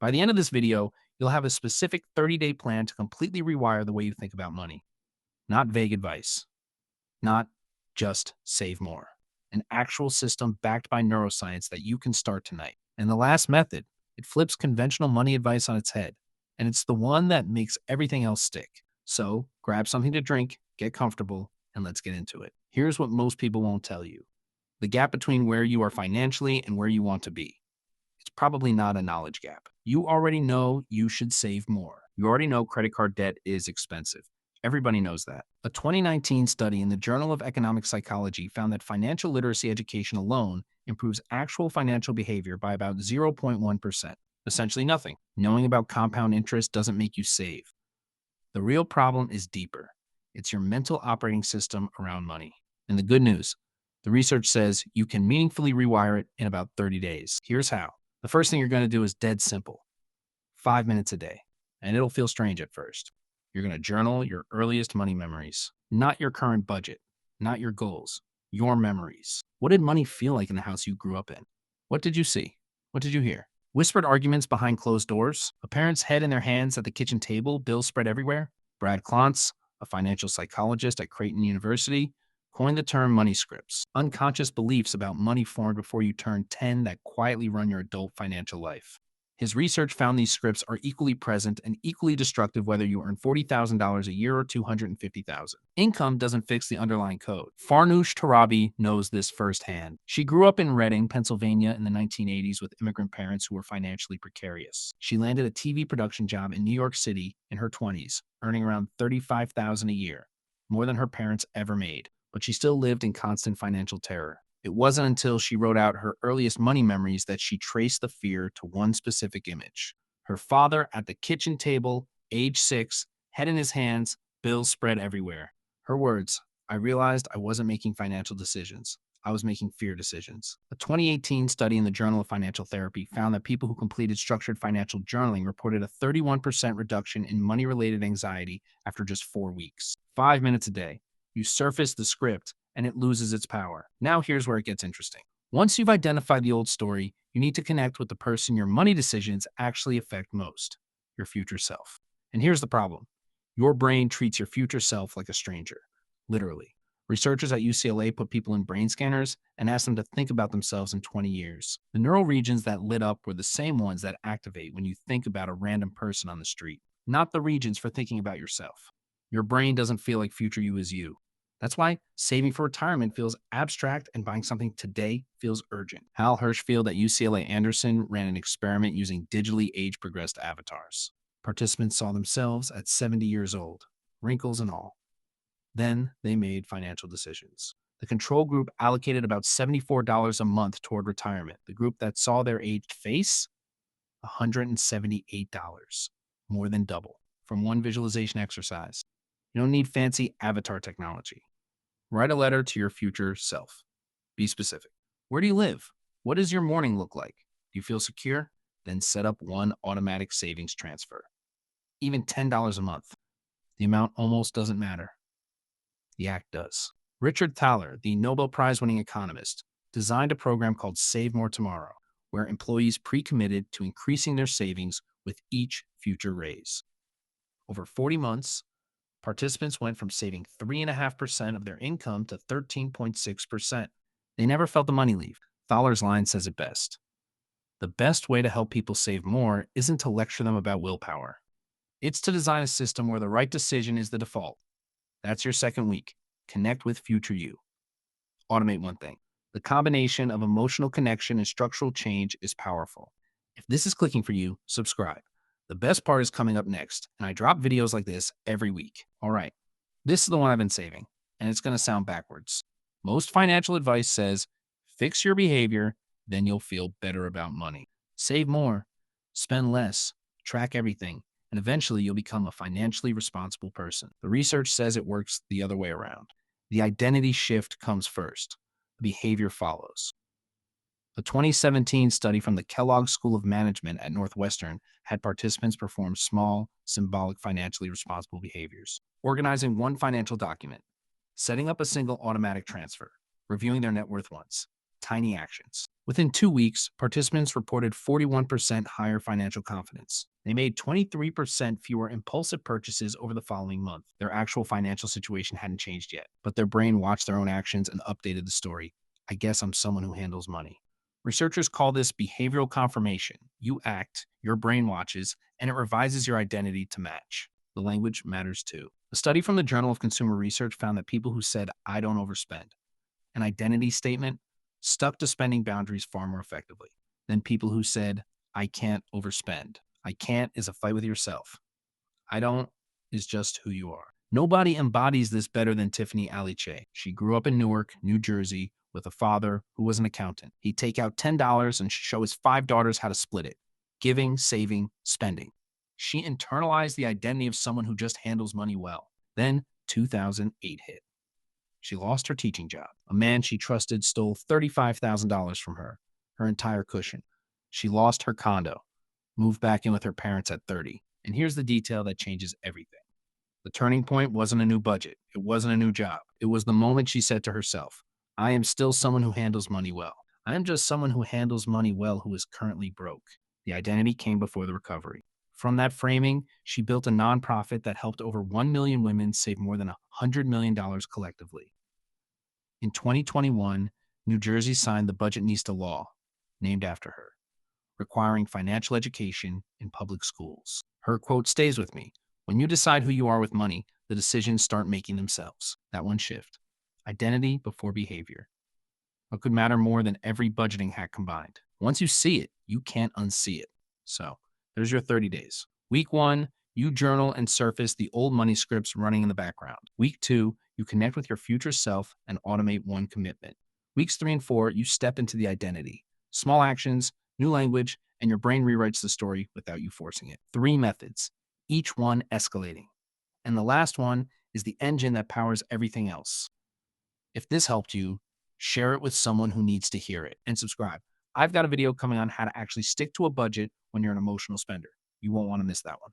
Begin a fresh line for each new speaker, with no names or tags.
By the end of this video, you'll have a specific 30-day plan to completely rewire the way you think about money. Not vague advice, not just save more. An actual system backed by neuroscience that you can start tonight. And the last method, it flips conventional money advice on its head. And it's the one that makes everything else stick. So grab something to drink, get comfortable, and let's get into it. Here's what most people won't tell you. The gap between where you are financially and where you want to be. It's probably not a knowledge gap. You already know you should save more. You already know credit card debt is expensive. Everybody knows that. A 2019 study in the Journal of Economic Psychology found that financial literacy education alone improves actual financial behavior by about 0.1%. Essentially nothing. Knowing about compound interest doesn't make you save. The real problem is deeper. It's your mental operating system around money. And the good news, the research says you can meaningfully rewire it in about 30 days. Here's how. The first thing you're going to do is dead simple. 5 minutes a day. And it'll feel strange at first. You're going to journal your earliest money memories, not your current budget, not your goals, your memories. What did money feel like in the house you grew up in? What did you see? What did you hear? Whispered arguments behind closed doors, a parent's head in their hands at the kitchen table, bills spread everywhere. Brad Klontz, a financial psychologist at Creighton University, coined the term money scripts, unconscious beliefs about money formed before you turn 10 that quietly run your adult financial life. His research found these scripts are equally present and equally destructive whether you earn $40,000 a year or $250,000. Income doesn't fix the underlying code. Farnoosh Torabi knows this firsthand. She grew up in Reading, Pennsylvania in the 1980s with immigrant parents who were financially precarious. She landed a TV production job in New York City in her 20s, earning around $35,000 a year, more than her parents ever made. But she still lived in constant financial terror. It wasn't until she wrote out her earliest money memories that she traced the fear to one specific image. Her father at the kitchen table, age 6, head in his hands, bills spread everywhere. Her words, I realized I wasn't making financial decisions. I was making fear decisions. A 2018 study in the Journal of Financial Therapy found that people who completed structured financial journaling reported a 31% reduction in money-related anxiety after just 4 weeks. 5 minutes a day. You surface the script, and it loses its power. Now here's where it gets interesting. Once you've identified the old story, you need to connect with the person your money decisions actually affect most, your future self. And here's the problem. Your brain treats your future self like a stranger, literally. Researchers at UCLA put people in brain scanners and asked them to think about themselves in 20 years. The neural regions that lit up were the same ones that activate when you think about a random person on the street, not the regions for thinking about yourself. Your brain doesn't feel like future you is you. That's why saving for retirement feels abstract and buying something today feels urgent. Hal Hirschfield at UCLA Anderson ran an experiment using digitally age-progressed avatars. Participants saw themselves at 70 years old, wrinkles and all. Then they made financial decisions. The control group allocated about $74 a month toward retirement. The group that saw their aged face, $178, more than double, from one visualization exercise. You don't need fancy avatar technology. Write a letter to your future self. Be specific. Where do you live? What does your morning look like? Do you feel secure? Then set up one automatic savings transfer. Even $10 a month. The amount almost doesn't matter. The act does. Richard Thaler, the Nobel Prize-winning economist, designed a program called Save More Tomorrow, where employees pre-committed to increasing their savings with each future raise. Over 40 months, participants went from saving 3.5% of their income to 13.6%. They never felt the money leave. Thaler's line says it best. The best way to help people save more isn't to lecture them about willpower. It's to design a system where the right decision is the default. That's your second week. Connect with future you. Automate one thing. The combination of emotional connection and structural change is powerful. If this is clicking for you, subscribe. The best part is coming up next, and I drop videos like this every week. All right, this is the one I've been saving, and it's going to sound backwards. Most financial advice says, fix your behavior, then you'll feel better about money. Save more, spend less, track everything, and eventually you'll become a financially responsible person. The research says it works the other way around. The identity shift comes first. The behavior follows. A 2017 study from the Kellogg School of Management at Northwestern had participants perform small, symbolic, financially responsible behaviors. Organizing one financial document, setting up a single automatic transfer, reviewing their net worth once. Tiny actions. Within 2 weeks, participants reported 41% higher financial confidence. They made 23% fewer impulsive purchases over the following month. Their actual financial situation hadn't changed yet, but their brain watched their own actions and updated the story. I guess I'm someone who handles money. Researchers call this behavioral confirmation. You act, your brain watches, and it revises your identity to match. The language matters too. A study from the Journal of Consumer Research found that people who said, I don't overspend, an identity statement, stuck to spending boundaries far more effectively than people who said, I can't overspend. I can't is a fight with yourself. I don't is just who you are. Nobody embodies this better than Tiffany Aliche. She grew up in Newark, New Jersey, with a father who was an accountant. He'd take out $10 and show his 5 daughters how to split it: giving, saving, spending. She internalized the identity of someone who just handles money well. Then 2008 hit. She lost her teaching job. A man she trusted stole $35,000 from her, her entire cushion. She lost her condo, moved back in with her parents at 30. And here's the detail that changes everything. The turning point wasn't a new budget. It wasn't a new job. It was the moment she said to herself, I am still someone who handles money well. I am just someone who handles money well who is currently broke. The identity came before the recovery. From that framing, she built a nonprofit that helped over 1 million women save more than $100 million collectively. In 2021, New Jersey signed the Budget Nista law, named after her, requiring financial education in public schools. Her quote stays with me. When you decide who you are with money, the decisions start making themselves. That one shift. Identity before behavior. What could matter more than every budgeting hack combined? Once you see it, you can't unsee it. So, there's your 30 days. Week 1, you journal and surface the old money scripts running in the background. Week 2, you connect with your future self and automate one commitment. Weeks 3 and 4, you step into the identity. Small actions, new language, and your brain rewrites the story without you forcing it. 3 methods, each one escalating. And the last one is the engine that powers everything else. If this helped you, share it with someone who needs to hear it, and subscribe. I've got a video coming on how to actually stick to a budget when you're an emotional spender. You won't want to miss that one.